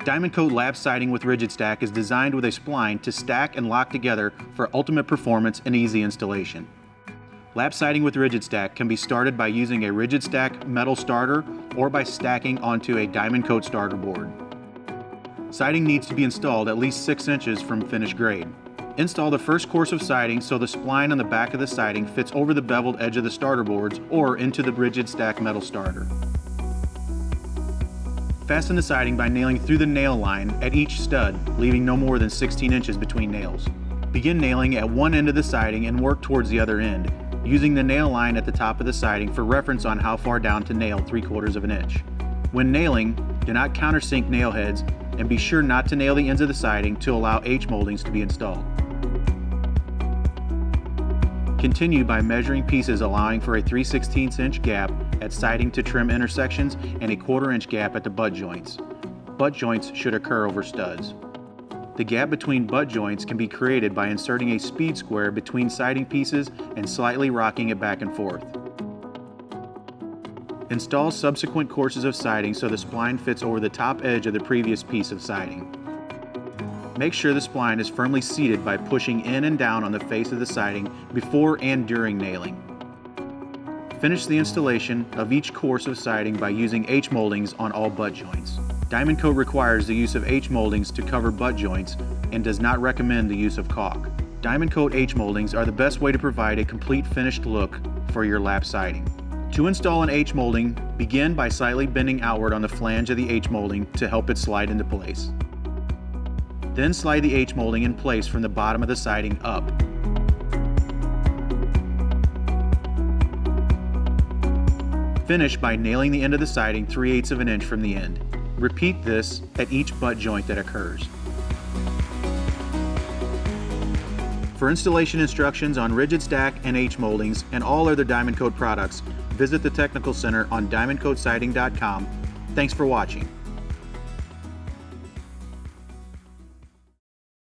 Diamond Kote lap siding with RigidStack is designed with a spline to stack and lock together for ultimate performance and easy installation. Lap siding with RigidStack can be started by using a RigidStack metal starter or by stacking onto a Diamond Kote starter board. Siding needs to be installed at least 6 inches from finished grade. Install the first course of siding so the spline on the back of the siding fits over the beveled edge of the starter boards or into the RigidStack metal starter. Fasten the siding by nailing through the nail line at each stud, leaving no more than 16 inches between nails. Begin nailing at one end of the siding and work towards the other end, using the nail line at the top of the siding for reference on how far down to nail 3/4 of an inch. When nailing, do not countersink nail heads and be sure not to nail the ends of the siding to allow H-moldings to be installed. Continue by measuring pieces allowing for a 3/16 inch gap at siding to trim intersections and a 1/4 inch gap at the butt joints. Butt joints should occur over studs. The gap between butt joints can be created by inserting a speed square between siding pieces and slightly rocking it back and forth. Install subsequent courses of siding so the spline fits over the top edge of the previous piece of siding. Make sure the spline is firmly seated by pushing in and down on the face of the siding before and during nailing. Finish the installation of each course of siding by using H-moldings on all butt joints. Diamond Kote requires the use of H-moldings to cover butt joints and does not recommend the use of caulk. Diamond Kote H-moldings are the best way to provide a complete finished look for your lap siding. To install an H-molding, begin by slightly bending outward on the flange of the H-molding to help it slide into place. Then slide the H-molding in place from the bottom of the siding up. Finish by nailing the end of the siding 3/8 of an inch from the end. Repeat this at each butt joint that occurs. For installation instructions on RigidStack and H-moldings and all other Diamond Kote products, visit the Technical Center on diamondkotesiding.com. Thanks for watching.